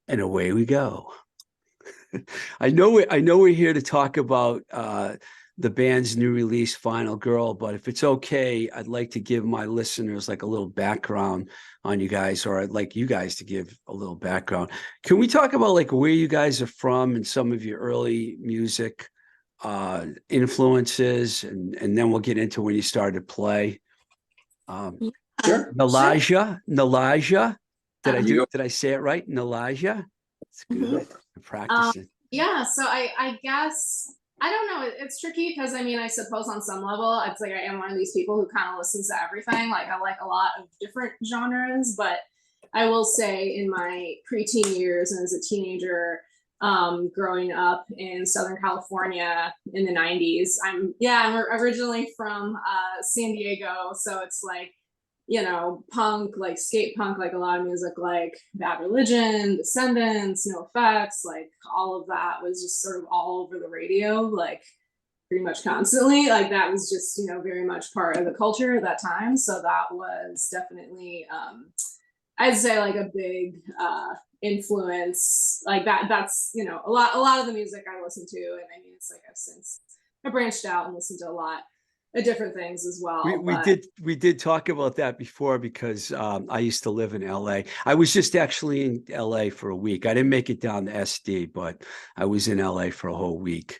And away we go. I know we're here to talk about the band's new release, Final Girl, but if it's okay, I'd like to give my listeners like a little background on you guys, or I'd like you guys to give a little background. Can we talk about like where you guys are from and some of your early music influences, and then we'll get into when you started to play. Sure. Nalaja. You go. Did I say it right? Nalaja. It's Mhm. good. I'm practicing. Yeah, so I guess I don't know. It's tricky because I mean, I suppose on some level, it's like I am one of these people who kind of listens to everything. Like I like a lot of different genres, but I will say in my preteen years and as a teenager, growing up in Southern California in the 90s, I'm originally from San Diego, so it's like punk, like skate punk, like a lot of music, like Bad Religion, Descendants, No Effects, like all of that was just sort of all over the radio, like pretty much constantly. Like that was just, very much part of the culture at that time. So that was definitely, I'd say like a big influence. Like that's, a lot of the music I listen to. And I mean, it's like I branched out and listened to a lot of different things as well. We did talk about that before because I used to live in LA. I was just actually in LA for a week. I didn't make it down to SD, but I was in LA for a whole week.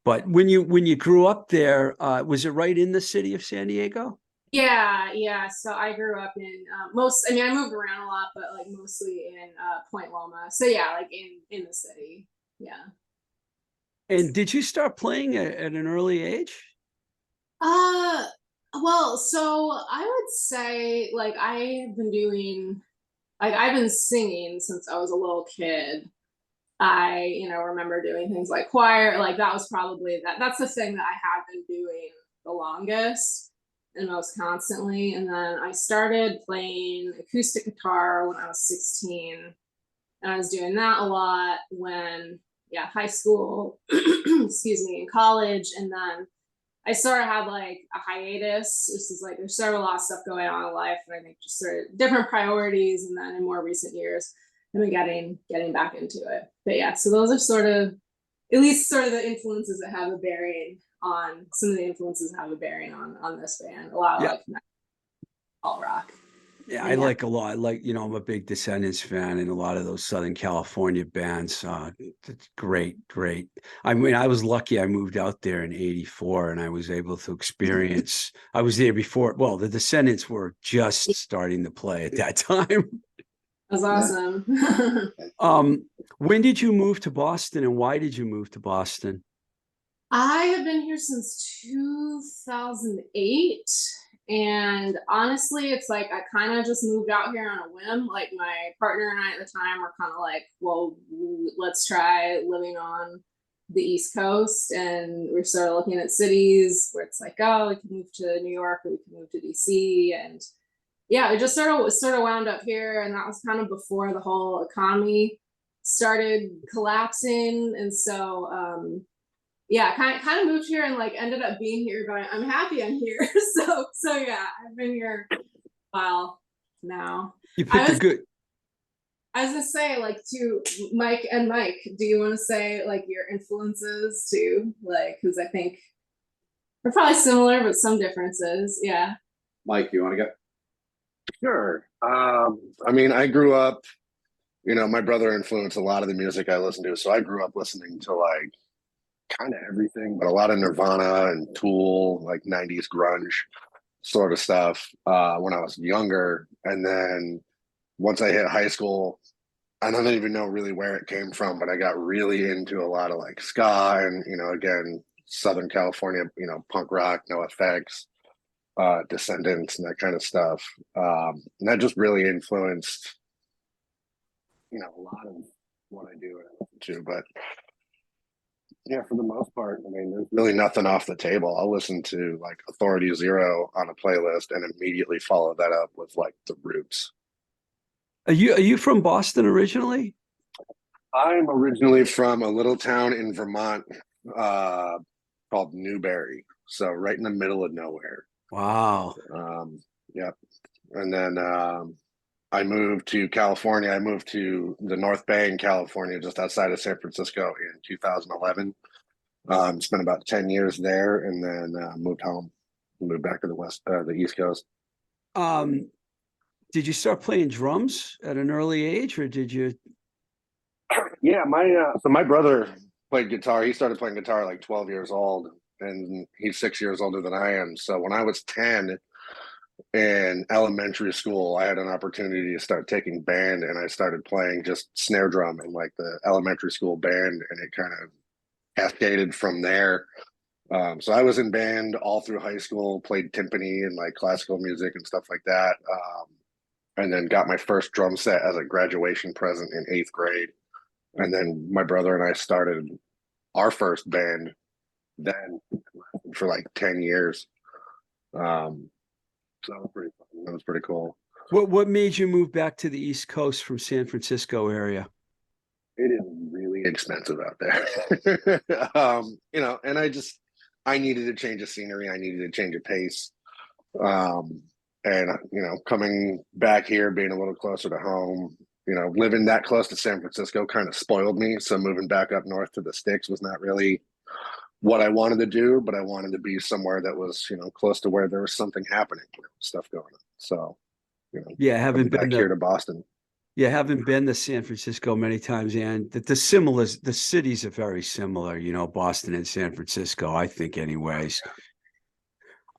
But when you grew up there, was it right in the city of San Diego? Yeah. So I grew up in I mean, I moved around a lot, but like mostly in Point Loma. So yeah, like in the city. Yeah. And did you start playing at an early age? Uh, well, so I would say like I've been singing since I was a little kid. I, remember doing things like choir, like that was probably that's the thing that I have been doing the longest and most constantly. And then I started playing acoustic guitar when I was 16. And I was doing that a lot when, yeah, high school, excuse me, in college. And then I sort of had like a hiatus. This is like there's sort of a lot of stuff going on in life, and I think just sort of different priorities. And then in more recent years, I've been getting back into it. But yeah, so those are sort of at least sort of the influences that have a bearing on some of the influences that have a bearing on this band. A lot of Yeah. like alt rock. Yeah, And I yeah. like a lot. I like, I'm a big Descendants fan and a lot of those Southern California bands. It's great, great. I mean, I was lucky I moved out there in '84 and I was able to experience, I was there before. Well, the Descendants were just starting to play at that time. That's awesome. When did you move to Boston and why did you move to Boston? I have been here since 2008. And honestly, it's like I kind of just moved out here on a whim. Like my partner and I at the time were kind of like, well, let's try living on the East Coast. And we started looking at cities where it's like, oh, we can move to New York or we can move to DC. And yeah, it just sort of wound up here. And that was kind of before the whole economy started collapsing. And so yeah, kind of moved here and like ended up being here, but I'm happy I'm here. So yeah, I've been here a while now. You picked a good. I was gonna say like to Mike and Mike, do you want to say like your influences too? Like, because I think they're probably similar, but some differences. Yeah. Mike, you want to go? Sure. I mean, I grew up, my brother influenced a lot of the music I listened to. So I grew up listening to like kind of everything, but a lot of Nirvana and Tool, like 90s grunge sort of stuff when I was younger. And then once I hit high school, I don't even know really where it came from, but I got really into a lot of like ska and, again, Southern California, punk rock, No Effects, Descendants, and that kind of stuff. And that just really influenced, a lot of what I do and listen to. But yeah, for the most part, I mean, there's really nothing off the table. I'll listen to like Authority Zero on a playlist and immediately follow that up with like The Roots. Are you from Boston originally? I'm originally from a little town in Vermont called Newberry. So right in the middle of nowhere. Wow. Yep. And then I moved to California. I moved to the North Bay in California, just outside of San Francisco in 2011. Spent about 10 years there, and then moved home, moved back to the East Coast. Did you start playing drums at an early age, or did you? Yeah, my brother played guitar. He started playing guitar like 12 years old, and he's 6 years older than I am. So when I was 10 in elementary school, I had an opportunity to start taking band, and I started playing just snare drum in like the elementary school band, and it kind of cascaded from there. So I was in band all through high school, played timpani and like classical music and stuff like that. And then got my first drum set as a graduation present in 8th grade. And then my brother and I started our first band then for like 10 years. So that was pretty fun. That was pretty cool. What made you move back to the East Coast from San Francisco area? It is really expensive out there. And I needed a change of scenery. I needed a change of pace. And coming back here, being a little closer to home, living that close to San Francisco kind of spoiled me. So moving back up north to the sticks was not really what I wanted to do, but I wanted to be somewhere that was, close to where there was something happening, stuff going on. So, Yeah, haven't been here to Boston. Yeah, haven't been to San Francisco many times, and the cities are very similar, Boston and San Francisco, I think anyways.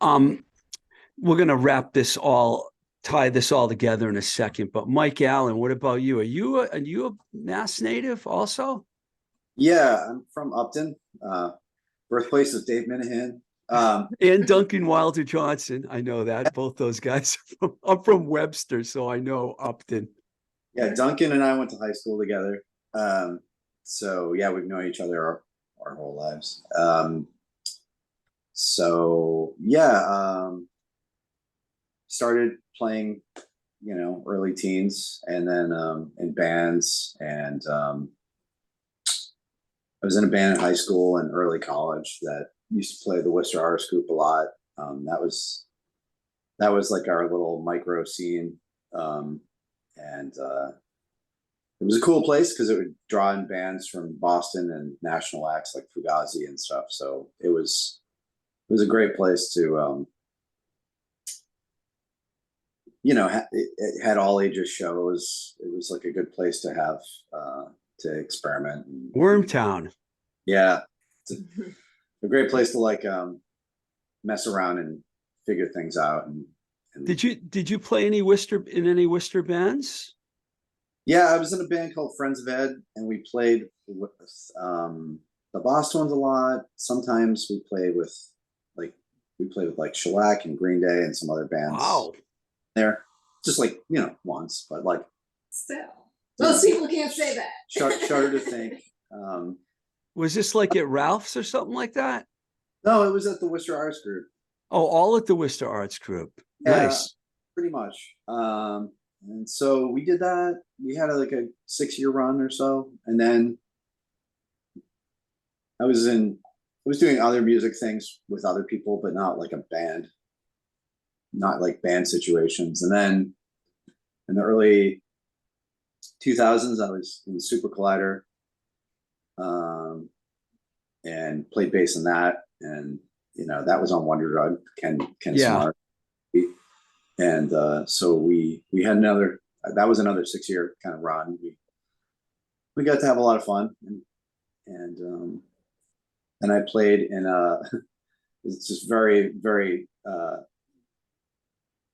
We're going to tie this all together in a second, but Mike Allen, what about you? Are you a Mass native also? Yeah, I'm from Upton, birthplace of Dave Minahan. And Duncan Wilder Johnson. I know that. Both those guys I'm from Webster, so I know Upton. Yeah, Duncan and I went to high school together. So yeah, we've known each other our whole lives. Started playing, early teens, and then in bands, and I was in a band in high school and early college that used to play the Worcester Artist Group a lot. That was like our little micro scene. And it was a cool place because it would draw in bands from Boston and national acts like Fugazi and stuff. So it was a great place to, it had all ages shows. It was like a good place to have, to experiment. Wormtown. Yeah. It's a great place to like mess around and figure things out. And did you play in any Worcester bands? Yeah, I was in a band called Friends of Ed, and we played with the Boston ones a lot. Sometimes we played with like Shellac and Green Day and some other bands. Wow. There, just like once, but like still, most people can't say that. Shudder to think. Was this like at Ralph's or something like that? No, it was at the Worcester Arts Group. Oh, all at the Worcester Arts Group. Yeah, nice. Pretty much. And so we did that. We had like a 6-year run or so, and then I was doing other music things with other people, but not like a band, not like band situations. And then in the early 2000s, I was in Super Collider, and played bass in that, and that was on Wonder Drug, Ken Smart. And so we had that was another 6-year kind of run. We got to have a lot of fun, and I played in it's just very, very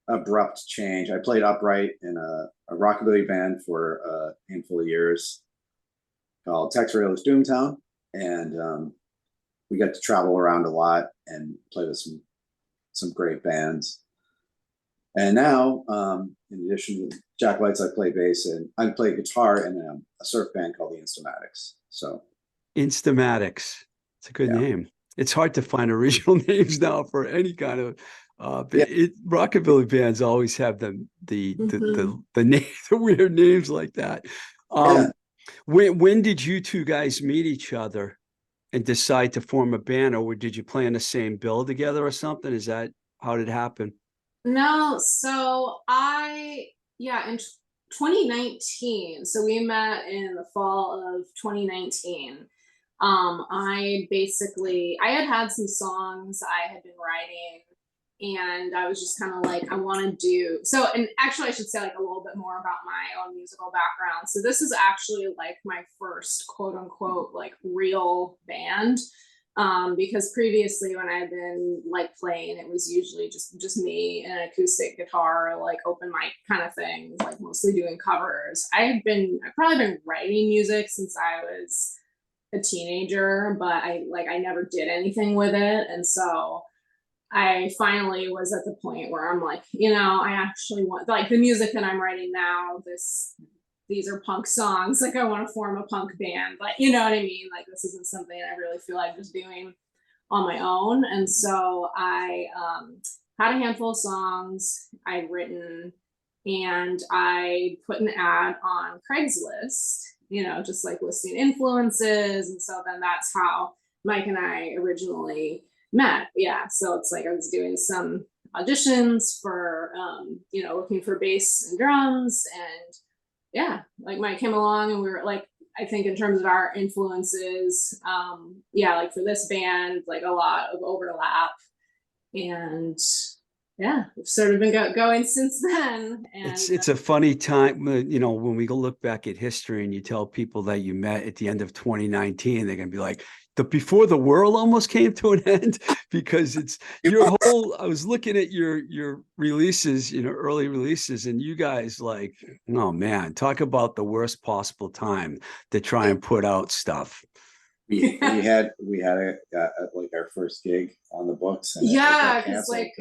abrupt change. I played upright in a rockabilly band for a handful of years called Tex Rail's Doomtown, and we got to travel around a lot and play with some great bands. And now, in addition to Jacklights, I play bass and I play guitar in a surf band called the Instamatics. So, Instamatics, it's a good name. It's hard to find original names now for any kind of rockabilly bands. Always have the weird names like that. When did you two guys meet each other and decide to form a band, or did you play in the same bill together or something? How did it happen? No, so in 2019. So we met in the fall of 2019. I had some songs I had been writing, and I was just kind of like, I want to do so. And actually, I should say like a little bit more about my own musical background. So this is actually like my first quote unquote like real band. Because previously when I've been like playing, it was usually just me and an acoustic guitar, like open mic kind of things, like mostly doing covers. I've probably been writing music since I was a teenager, but I never did anything with it. And so I finally was at the point where I'm like, I actually want like the music that I'm writing now, these are punk songs. Like I want to form a punk band, but you know what I mean? Like this isn't something I really feel like just doing on my own. And so I had a handful of songs I'd written, and I put an ad on Craigslist, just like listing influences. And so then that's how Mike and I originally met. Yeah. So it's like I was doing some auditions for, looking for bass and drums. And yeah, like Mike came along, and we were like, I think in terms of our influences, like for this band, like a lot of overlap. And yeah, we've sort of been going since then. And it's a funny time, when we go look back at history and you tell people that you met at the end of 2019, they're gonna be like, before the world almost came to an end, because it's your whole. I was looking at your releases, early releases, and you guys like, oh man, talk about the worst possible time to try and put out stuff. We had like our first gig on the books, and because like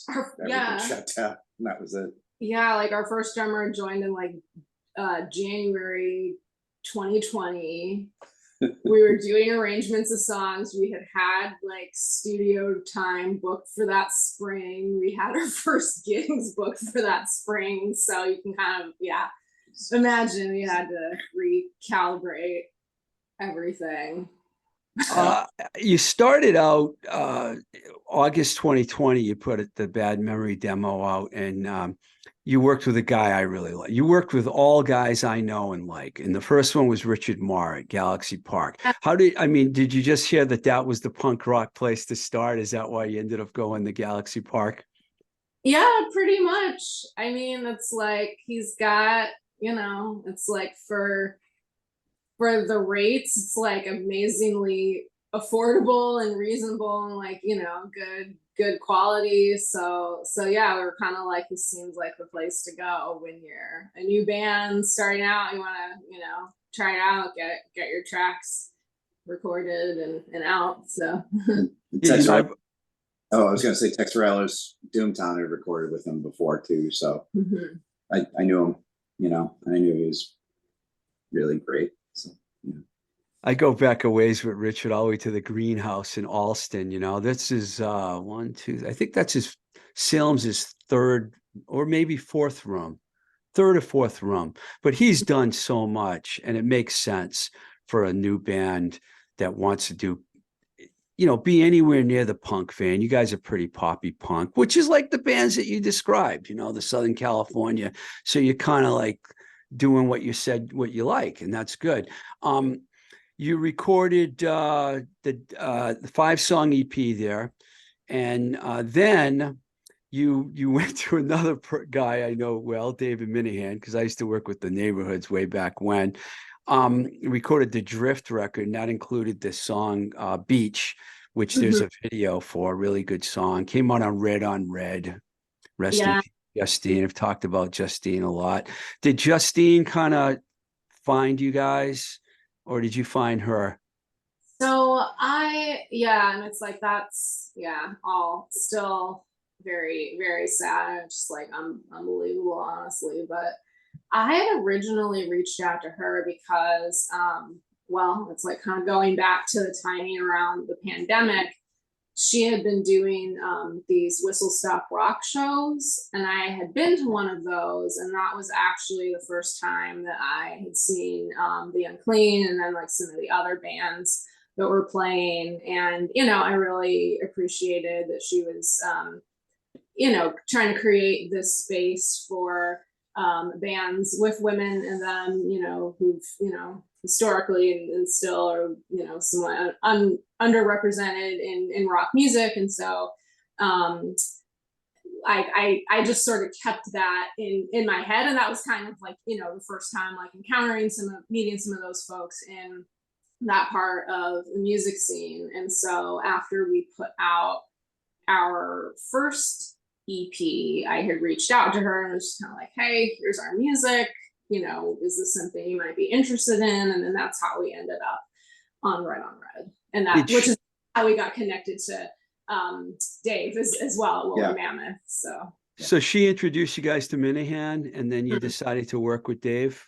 everything shut down, and that was it. Yeah, like our first drummer joined in like January 2020. We were doing arrangements of songs. We had like studio time booked for that spring. We had our first gigs booked for that spring. So you can kind of imagine we had to recalibrate everything. You started out August 2020. You put the Bad Memory demo out, and you worked with a guy I really like. You worked with all guys I know and like. And the first one was Richard Marr at Galaxy Park. Did you just hear that was the punk rock place to start? Is that why you ended up going to Galaxy Park? Yeah, pretty much. I mean, it's like he's got, it's like for the rates, it's like amazingly affordable and reasonable, and like, good quality. So yeah, we were kind of like, this seems like the place to go when you're a new band starting out. You want to, try it out, get your tracks recorded and out. So I was gonna say Tex Ricardo's Doomtown had recorded with him before too. So I knew him, and I knew he was really great. So, I go back a ways with Richard all the way to the greenhouse in Alston. This is I think that's Salem's third or maybe fourth room, third or fourth room. But he's done so much, and it makes sense for a new band that wants to do, be anywhere near the punk fan. You guys are pretty poppy punk, which is like the bands that you described, the Southern California. So you're kind of like doing what you said, what you like, and that's good. You recorded the 5-song EP there, and then you went to another guy I know well, Dave Minahan, because I used to work with the Neighborhoods way back when. Recorded the Drift record, and that included the song Beach, which there's a video for. A really good song. Came out on Red. Rest in peace, Justine. I've talked about Justine a lot. Did Justine kind of find you guys, or did you find her? So and it's like, that's all still very, very sad. It's just like unbelievable, honestly. But I had originally reached out to her because it's like kind of going back to the timing around the pandemic. She had been doing these Whistle Stop Rock shows, and I had been to one of those, and that was actually the first time that I had seen The Unclean, and then like some of the other bands that were playing. And I really appreciated that she was trying to create this space for bands with women in them, you know, who've, you know, historically and still are, you know, somewhat underrepresented in rock music. And so I just sort of kept that in my head, and that was kind of like, you know, the first time like meeting some of those folks in that part of the music scene. And so after we put out our first EP, I had reached out to her and was just kind of like, hey, here's our music, you know, is this something you might be interested in? And then that's how we ended up on Red on Red, and that which is how we got connected to Dave as well at Woolly Mammoth. So she introduced you guys to Minahan, and then you decided to work with Dave.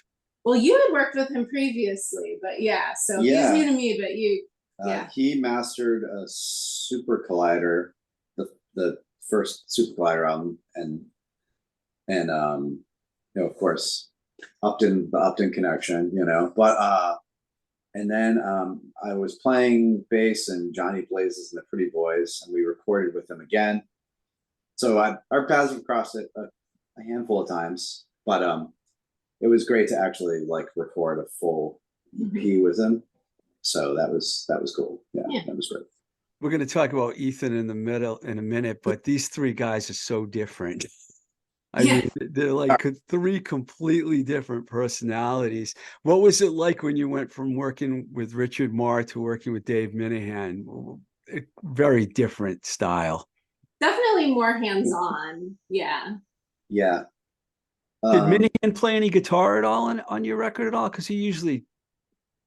Well, you had worked with him previously, but yeah, so he's new to me, but you he mastered a Super Collider, the first Super Collider album, and you know, of course, the Upton connection, you know, but and then I was playing bass in Johnny Blazes and the Pretty Boys, and we recorded with him again. So our paths have crossed it a handful of times, but it was great to actually like record a full EP with him. So that was cool. Yeah, that was great. We're going to talk about Ethan in a minute, but these three guys are so different. I mean, they're like three completely different personalities. What was it like when you went from working with Richard Marr to working with Dave Minahan? Very different style. Definitely more hands-on. Yeah. Yeah. Did Minahan play any guitar at all on your record at all? Because he usually,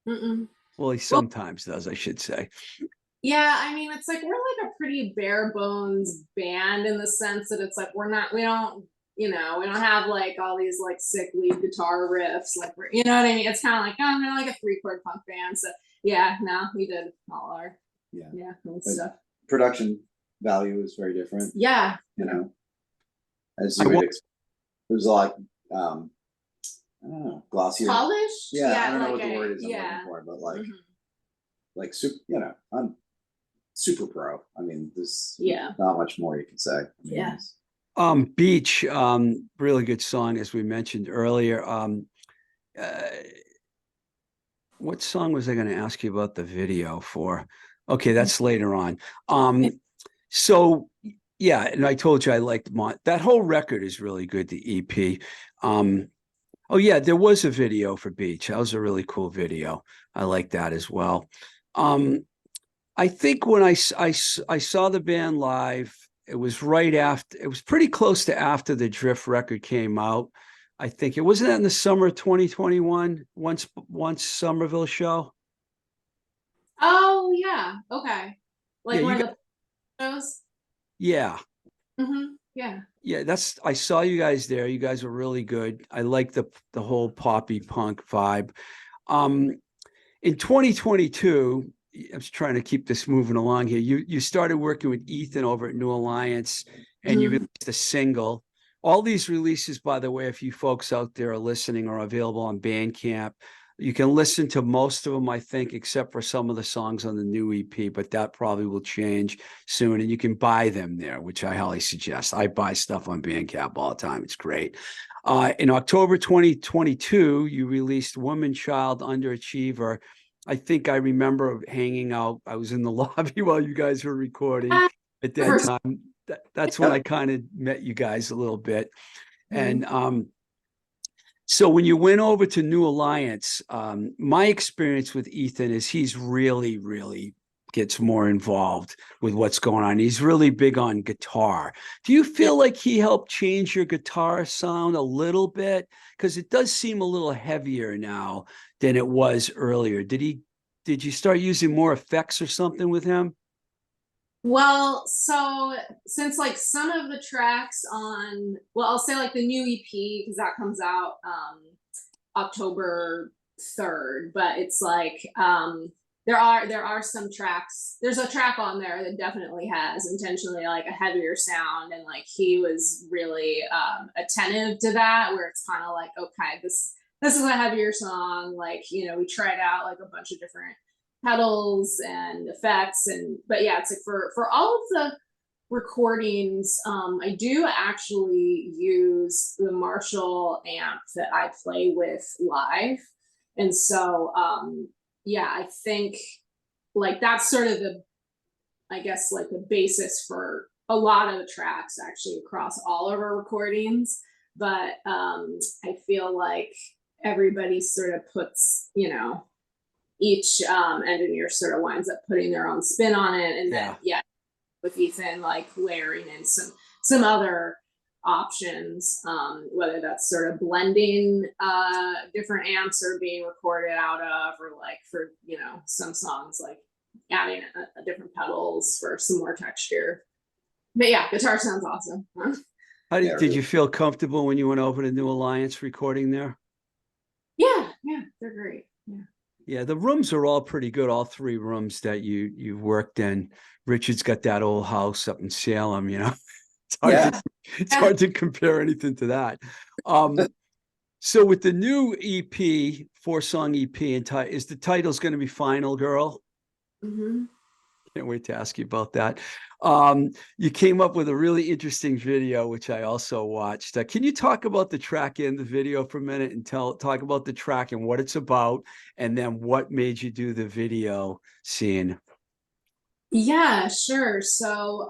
well, he sometimes does, I should say. Yeah, I mean, it's like we're like a pretty bare bones band in the sense that it's like we don't have like all these like sick lead guitar riffs, like you know what I mean? It's kind of like, oh, we're like a 3-chord punk band. So yeah, no, we did all our stuff. Production value is very different. Yeah. You know, as you would expect. It was like I don't know, glossier. Polished? Yeah, I don't know what the word is I'm looking for, but like like super, you know, I'm super pro. I mean, there's not much more you can say. I mean, Beach, really good song, as we mentioned earlier. What song was I going to ask you about the video for? Okay, that's later on. So yeah, and I told you I liked that whole record is really good, the EP. Oh yeah, there was a video for Beach. That was a really cool video. I like that as well. I think when I saw the band live, it was right after, it was pretty close to after the Drift record came out. I think it wasn't that in the summer of 2021, once Somerville Show. Oh yeah, okay. Like one of the shows. Yeah. Yeah. Yeah, I saw you guys there. You guys were really good. I like the whole poppy punk vibe. In 2022, I'm just trying to keep this moving along here. You started working with Ethan over at New Alliance, and you released a single. All these releases, by the way, if you folks out there are listening, are available on Bandcamp. You can listen to most of them, I think, except for some of the songs on the new EP, but that probably will change soon. And you can buy them there, which I highly suggest. I buy stuff on Bandcamp all the time. It's great. In October 2022, you released Woman, Child, Underachiever. I think I remember hanging out. I was in the lobby while you guys were recording at that time. That's when I kind of met you guys a little bit. And so when you went over to New Alliance, my experience with Ethan is he's really, really gets more involved with what's going on. He's really big on guitar. Do you feel like he helped change your guitar sound a little bit? Because it does seem a little heavier now than it was earlier. Did you start using more effects or something with him? Well, so since like some of the tracks on, well, I'll say like the new EP, because that comes out October 3rd, but it's like there are some tracks. There's a track on there that definitely has intentionally like a heavier sound, and like he was really attentive to that, where it's kind of like, okay, this is a heavier song. Like, you know, we tried out like a bunch of different pedals and effects, but yeah, it's like for all of the recordings, I do actually use the Marshall amp that I play with live. And so, yeah, I think like that's sort of the, I guess, like the basis for a lot of the tracks actually across all of our recordings. But I feel like everybody sort of puts, you know, each engineer sort of winds up putting their own spin on it. And then, yeah, with Ethan, like layering in some other options, whether that's sort of blending different amps are being recorded out of, or like for, you know, some songs like adding a different pedals for some more texture. But yeah, guitar sounds awesome. How did you feel comfortable when you went over to New Alliance recording there? Yeah, they're great. Yeah, the rooms are all pretty good. All three rooms that you've worked in. Richard's got that old house up in Salem, you know. It's hard to compare anything to that. So with the new EP, 4-song EP, and is the title's going to be Final Girl? Mm-hmm. Can't wait to ask you about that. You came up with a really interesting video, which I also watched. Can you talk about the track in the video for a minute and talk about the track and what it's about, and then what made you do the video scene? Yeah, sure. So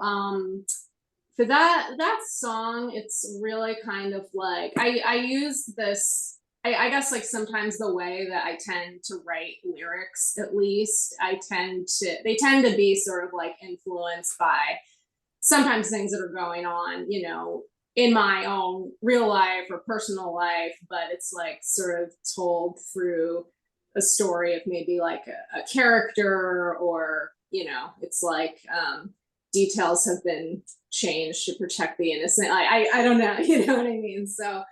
for that song, it's really kind of like I use this, I guess, like sometimes the way that I tend to write lyrics, at least, they tend to be sort of like influenced by sometimes things that are going on, you know, in my own real life or personal life, but it's like sort of told through a story of maybe like a character, or, you know, it's like details have been changed to protect the innocent. I don't know, you know what I mean? So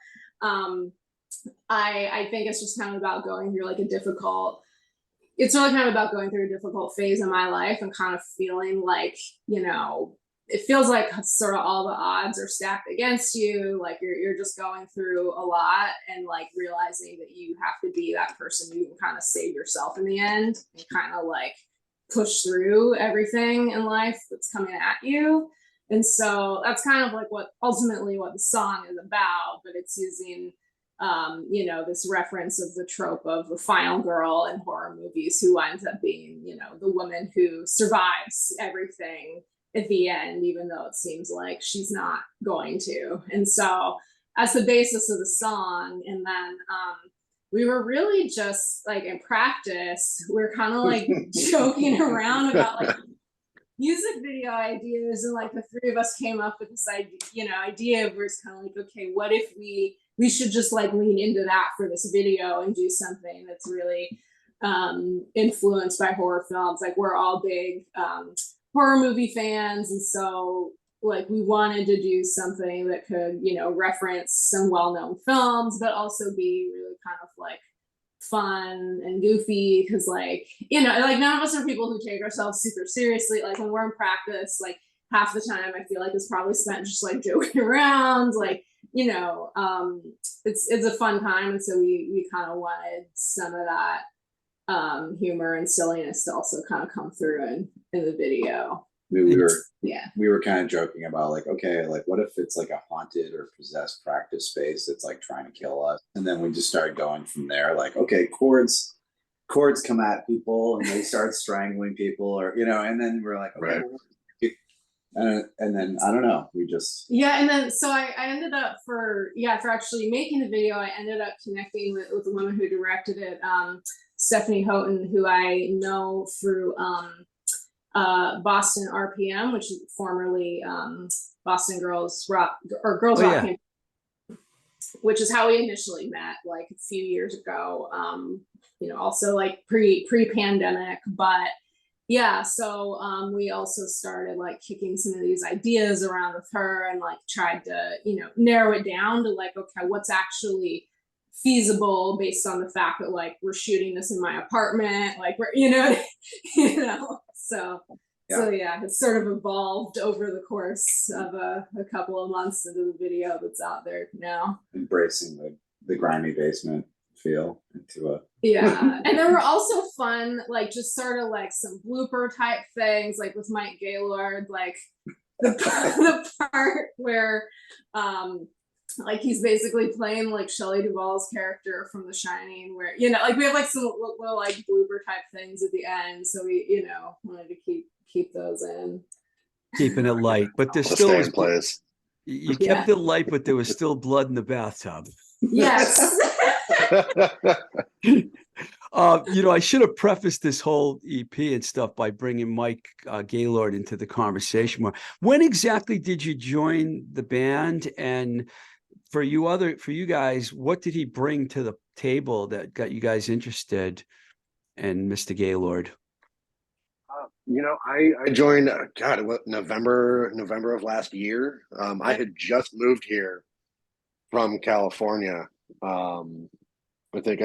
I think it's just kind of about going through like it's really kind of about going through a difficult phase in my life and kind of feeling like, you know, it feels like sort of all the odds are stacked against you. Like you're just going through a lot, and like realizing that you have to be that person who can kind of save yourself in the end and kind of like push through everything in life that's coming at you. And so that's kind of like what the song is about, but it's using you know, this reference of the trope of the final girl in horror movies who ends up being, you know, the woman who survives everything at the end, even though it seems like she's not going to. And so as the basis of the song, and then we were really just like in practice, we're kind of like joking around about like music video ideas, and like the three of us came up with this idea where it's kind of like, okay, what if we should just like lean into that for this video and do something that's really influenced by horror films. Like we're all big horror movie fans, and so like we wanted to do something that could, you know, reference some well-known films, but also be really kind of like fun and goofy, because like, you know, like none of us are people who take ourselves super seriously. Like when we're in practice, like half the time I feel like it's probably spent just like joking around, like, you know, it's a fun time. And so we kind of wanted some of that humor and silliness to also kind of come through in the video. We were kind of joking about like, okay, like what if it's like a haunted or possessed practice space that's like trying to kill us? And then we just started going from there, like, okay, chords come at people and they start strangling people, or, you know, and then we're like, okay, and then I don't know, we just and then so I ended up for actually making the video, I ended up connecting with the woman who directed it, Stephanie Houghton, who I know through Boston RPM, which is formerly Boston Girls Rock or Girls Rock, which is how we initially met like a few years ago. You know, also like pre-pandemic, but yeah, so we also started like kicking some of these ideas around with her, and like tried to, you know, narrow it down to like, okay, what's actually feasible based on the fact that like we're shooting this in my apartment, like we're, you know, so it's sort of evolved over the course of a couple of months into the video that's out there now. Embracing the grimy basement feel into a and there were also fun, like just sort of like some blooper type things, like with Mike Gaylord, like the part where like he's basically playing like Shelley Duvall's character from The Shining, where like we have like some little like blooper type things at the end, so we wanted to keep those in. Keeping it light, but there's To still stay was, in place. you kept it light, but there was still blood in the bathtub. Yes. I should have prefaced this whole EP and stuff by bringing Mike Gaylord into the conversation more. When exactly did you join the band? And for you guys, what did he bring to the table that got you guys interested in Mr. Gaylord? I joined, November of last year. I had just moved here from California. I think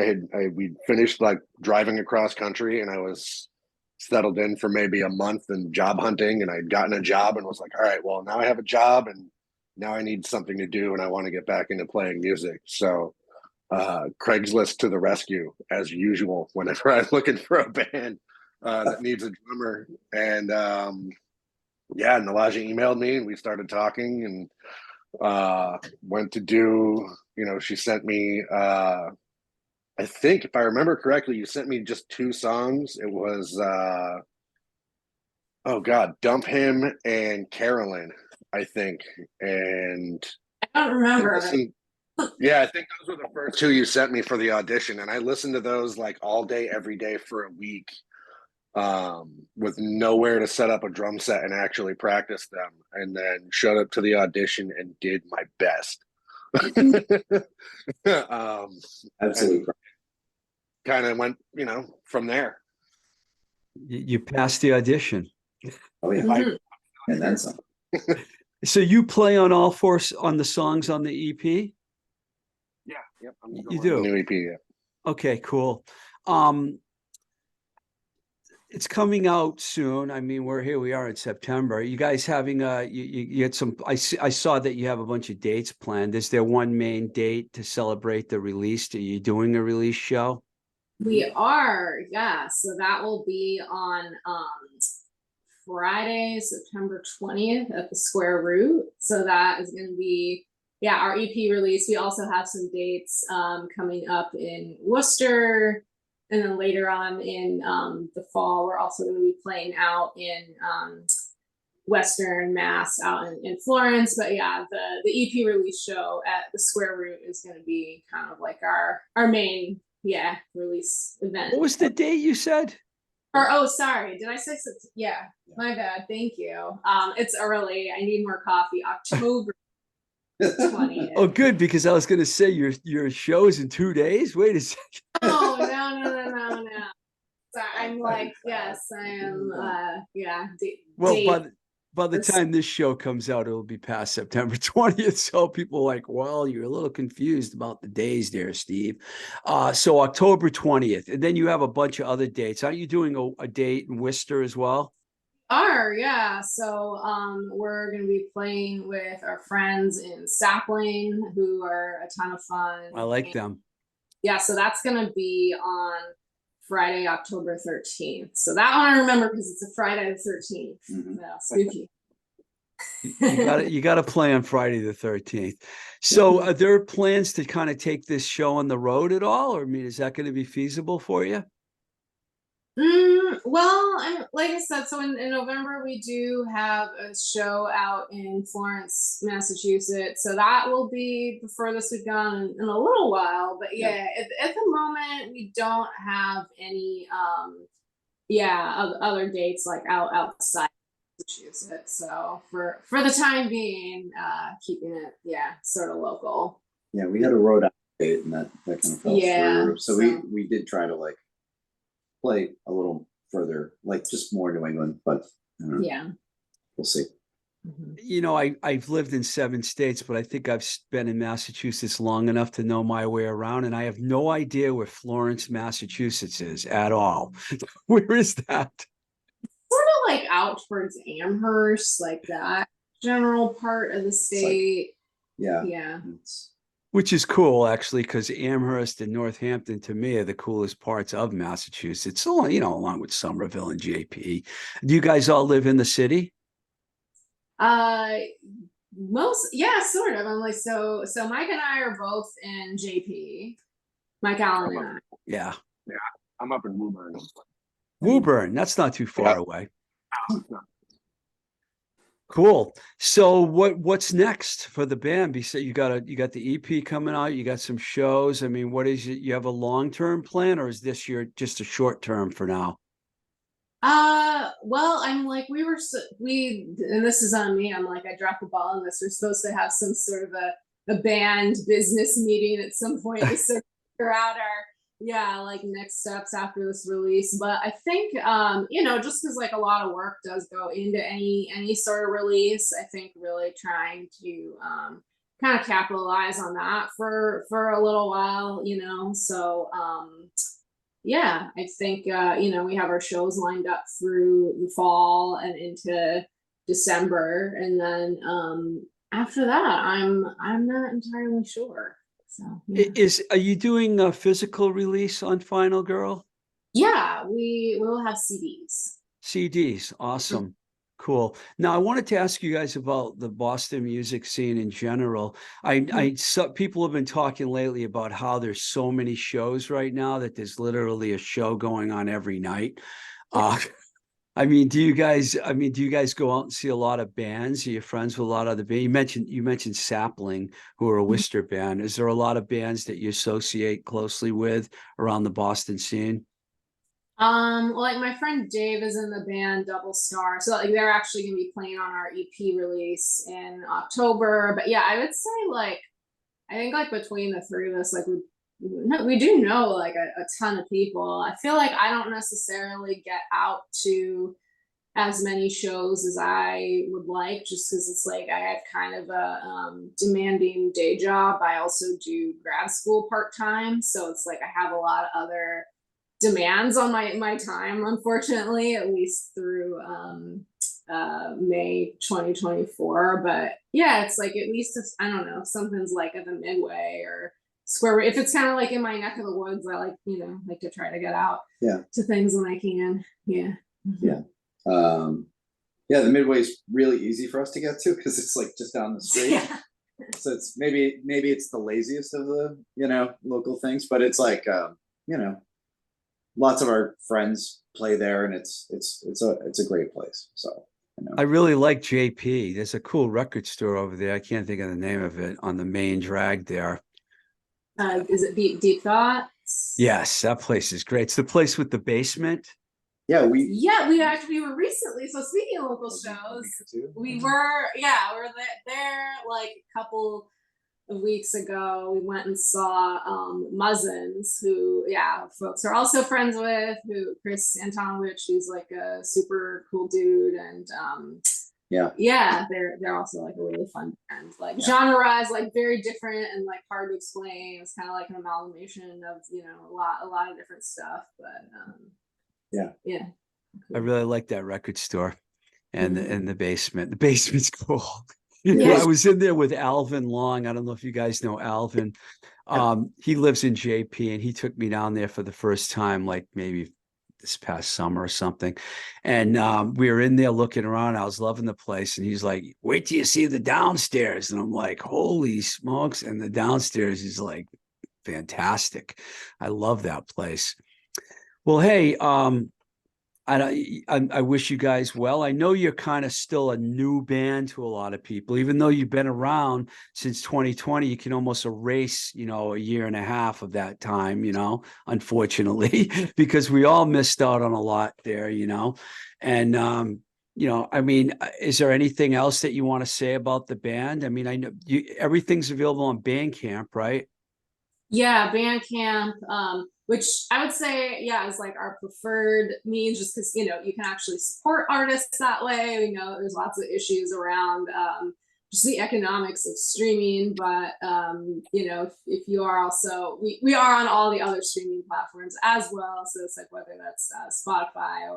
we finished like driving across country, and I was settled in for maybe a month and job hunting, and I'd gotten a job and was like, all right, well, now I have a job and now I need something to do, and I want to get back into playing music. So Craigslist to the rescue, as usual, whenever I'm looking for a band that needs a drummer. And Nalaja emailed me and we started talking, and went to do, she sent me, I think if I remember correctly, you sent me just 2 songs. It was, Dump Him and Carolyn, I think. And I don't remember. I think those were the first 2 you sent me for the audition. And I listened to those like all day, every day for a week, with nowhere to set up a drum set and actually practice them. And then showed up to the audition and did my best. Absolutely. Kind of went, from there. You passed the audition. Oh yeah. And then some. So you play on all 4 on the songs on the EP? Yeah. Yep. You do? New EP, yeah. Okay, cool. It's coming out soon. I mean, we are in September. You guys having you had some, I saw that you have a bunch of dates planned. Is there one main date to celebrate the release? Are you doing a release show? We are, yeah. So that will be on Friday, September 20th at the Square Root. So that is going to be, our EP release. We also have some dates coming up in Worcester. And then later on in the fall, we're also going to be playing out in Western Mass out in Florence. But yeah, the EP release show at the Square Root is going to be kind of like our main release event. What was the date you said? Sorry, did I say so? Yeah, my bad. Thank you. It's early. I need more coffee. October 20th. Oh, good, because I was going to say your show is in 2 days. Wait a second. Oh, no. So I'm like, yes, I am. Well, by the time this show comes out, it'll be past September 20th. So people are like, well, you're a little confused about the days there, Steve. So October 20th, and then you have a bunch of other dates. Aren't you doing a date in Worcester as well? So we're gonna be playing with our friends in Sapling, who are a ton of fun. I like them. Yeah, so that's gonna be on Friday, October 13th. So that one I remember because it's a Friday the 13th. Mm-hmm. Spooky. You got to play on Friday the 13th. So are there plans to kind of take this show on the road at all? Or I mean, is that going to be feasible for you? Well, like I said, so in November we do have a show out in Florence, Massachusetts. So that will be the furthest we've gone in a little while. But at the moment we don't have any other dates like outside Massachusetts. So for the time being, keeping it sort of local. Yeah, we had a road out date and that kind of fell through. So we did try to like play a little further, like just more New England, but we'll see. Mm-hmm. I've lived in 7 states, but I think I've been in Massachusetts long enough to know my way around, and I have no idea where Florence, Massachusetts is at all. Where is that? Sort of like out towards Amherst, like that general part of the state. Which is cool, actually, because Amherst and Northampton, to me, are the coolest parts of Massachusetts. So, along with Somerville and JP. Do you guys all live in the city? Yeah, sort of. I'm like, so Mike and I are both in JP. Mike Allen and I. Yeah. Yeah, I'm up in Woburn. Woburn, that's not too far Yeah. away. Cool. So what's next for the band? You got the EP coming out, you got some shows. I mean, what is it? You have a long-term plan, or is this your just a short term for now? Well, I'm like, and this is on me. I'm like, I dropped the ball on this. We're supposed to have some sort of a band business meeting at some point to sort of figure out like next steps after this release. But I think, just because like a lot of work does go into any sort of release, I think really trying to, kind of capitalize on that for a little while, so, yeah, I think we have our shows lined up through the fall and into December, and then after that, I'm not entirely sure. So yeah. Are you doing a physical release on Final Girl? Yeah, we will have CDs. CDs, awesome. Cool. Now, I wanted to ask you guys about the Boston music scene in general. I saw people have been talking lately about how there's so many shows right now that there's literally a show going on every night. I mean, do you guys go out and see a lot of bands? Are you friends with a lot of the bands? You mentioned Sapling, who are a Worcester band. Is there a lot of bands that you associate closely with around the Boston scene? Like my friend Dave is in the band Double Star, so like they're actually gonna be playing on our EP release in October. But yeah, I would say like I think like between the three of us, like we do know like a ton of people. I feel like I don't necessarily get out to as many shows as I would like, just because it's like I have kind of a demanding day job. I also do grad school part-time, so it's like I have a lot of other demands on my time, unfortunately, at least through May 2024. But yeah, it's like at least if, I don't know, if something's like at the Midway or Square, if it's kind of like in my neck of the woods, I like like to try to get out to things when I can. Yeah. The Midway's really easy for us to get to because it's like just down the street. Yeah. So it's maybe it's the laziest of the local things, but it's like lots of our friends play there, and it's a great place. So I really like JP. There's a cool record store over there. I can't think of the name of it on the main drag there. Is it Deep Thoughts? Yes, that place is great. It's the place with the basement. Yeah, we were recently. So speaking of local shows, we were there like a couple of weeks ago. We went and saw Muzzins, who folks are also friends with, who Chris Antonovich, who's like a super cool dude, and they're also like a really fun band. Like genre-wise, like very different and like hard to explain. It's kind of like an amalgamation of a lot of different stuff, but I really like that record store and the basement. The basement's cool. Yes. I was in there with Alvin Long. I don't know if you guys know Alvin. He lives in JP, and he took me down there for the first time, like maybe this past summer or something. And we were in there looking around. I was loving the place. And he's like, wait till you see the downstairs. And I'm like, holy smokes. And the downstairs is like fantastic. I love that place. Well, hey, I wish you guys well. I know you're kind of still a new band to a lot of people, even though you've been around since 2020. You can almost erase, a year and a half of that time, unfortunately, because we all missed out on a lot there, And I mean, is there anything else that you want to say about the band? I mean, I know everything's available on Bandcamp, right? Yeah, Bandcamp, which I would say, is like our preferred means, just because, you can actually support artists that way. We know there's lots of issues around just the economics of streaming, but, if you are also, we are on all the other streaming platforms as well. So it's like whether that's Spotify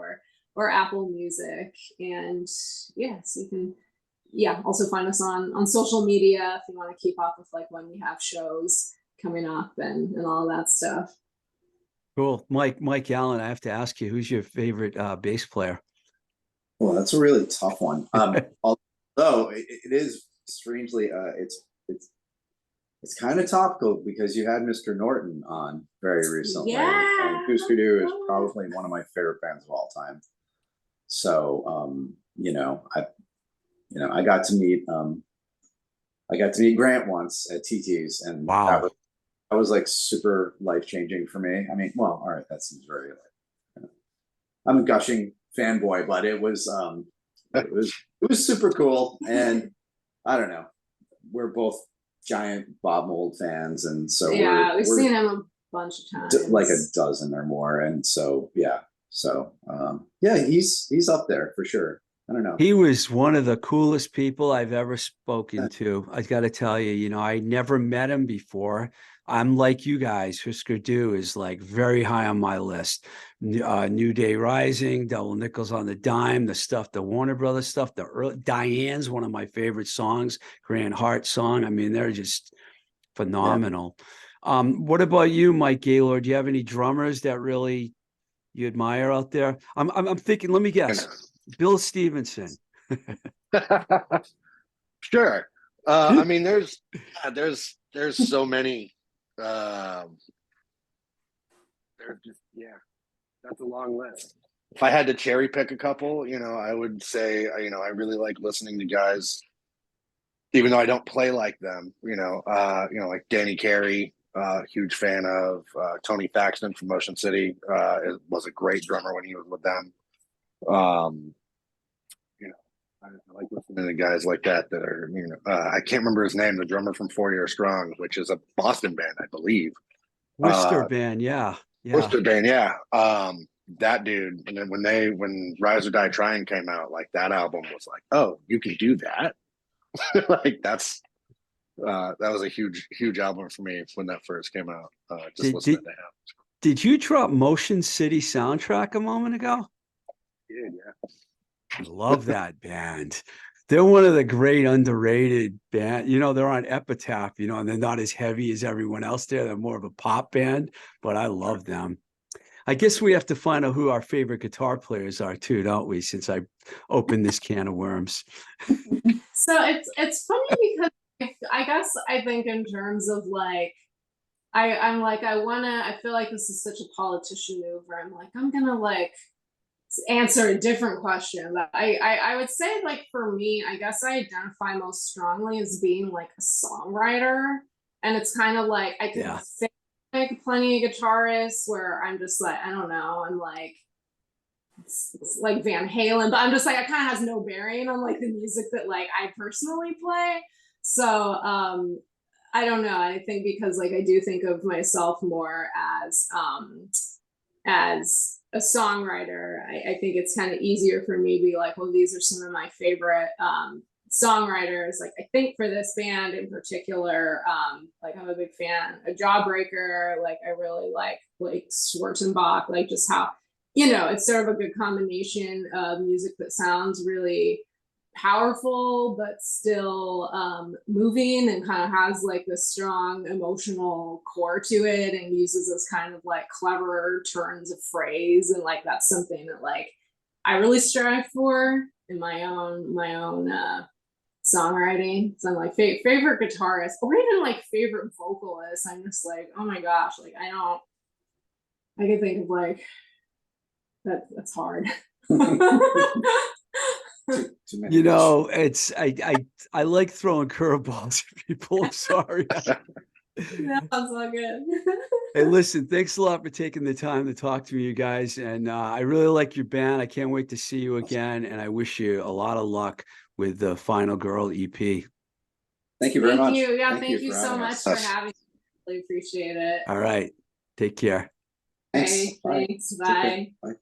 or Apple Music. And so you can, also find us on social media if you want to keep up with like when we have shows coming up and all that stuff. Cool. Mike Allen, I have to ask you, who's your favorite bass player? Well, that's a really tough one. Though it is strangely, it's kind of topical because you had Mr. Norton on very recently, Yeah. and Husker Du is probably one of my favorite bands of all time. So, I got to meet Grant once at TT's, and Wow. that was like super life-changing for me. I mean, well, all right, that seems very like, I'm a gushing fanboy, but it was super cool. And I don't know, we're both giant Bob Mould fans, and so we've seen him a bunch of times, like a dozen or more. And so he's up there for sure. I don't know. He was one of the coolest people I've ever spoken to. I got to tell you, I never met him before. I'm like you guys. Husker Du is like very high on my list. New Day Rising, Double Nickels on the Dime, the Warner Brothers stuff, Diane's one of my favorite songs, Grand Heart song. I mean, they're just phenomenal. Yeah. What about you, Mike Gaylord? Do you have any drummers that really you admire out there? I'm thinking, let me guess. Bill Stevenson. Sure. I mean, there's so many. That's a long list. If I had to cherry pick a couple, I would say, I really like listening to guys, even though I don't play like them. Like Danny Carey, huge fan of Tony Thaxton from Motion City. Was a great drummer when he was with them. I like listening to guys like that are, I can't remember his name, the drummer from 4 Year Strong, which is a Boston band, I believe. Worcester band, yeah. Worcester band, yeah. That dude, and then when Rise or Die Trying came out, like that album was like, oh, you can do that. Like that was a huge album for me when that first came out. Just listening to him. Did you drop Motion City Soundtrack a moment ago? Yeah, yeah. I love that band. They're one of the great underrated band. They're on Epitaph, and they're not as heavy as everyone else there. They're more of a pop band, but I love them. I guess we have to find out who our favorite guitar players are too, don't we? Since I opened this can of worms. So it's funny because I think in terms of like, I feel like this is such a politician move where I'm like, I'm gonna like answer a different question. But I would say, like, for me, I guess I identify most strongly as being like a songwriter. And it's kind of like I can think like plenty of guitarists where I'm just like, I don't know, I'm like it's like Van Halen, but I'm just like, it kind of has no bearing on like the music that like I personally play. So I don't know. I think because like I do think of myself more as a songwriter, I think it's kind of easier for me to be like, well, these are some of my favorite songwriters. Like I think for this band in particular, like I'm a big fan of Jawbreaker. Like I really like Schwarzenbach, like just how, it's sort of a good combination of music that sounds really powerful but still moving and kind of has like this strong emotional core to it and uses this kind of like clever turns of phrase, and like that's something that like I really strive for in my own songwriting. So I'm like favorite guitarist or even like favorite vocalist, I'm just like, oh my gosh, like I can think of like that's hard. It's I like throwing curveballs at people. I'm sorry. That sounds so good. Hey, listen, thanks a lot for taking the time to talk to me, you guys. And I really like your band. I can't wait to see you again. And I wish you a lot of luck with the Final Girl EP. Thank you very much. Thank you. Yeah, thank you so much for having me. Really appreciate it. All right. Take care. Thanks. Okay, thanks. Bye. Bye.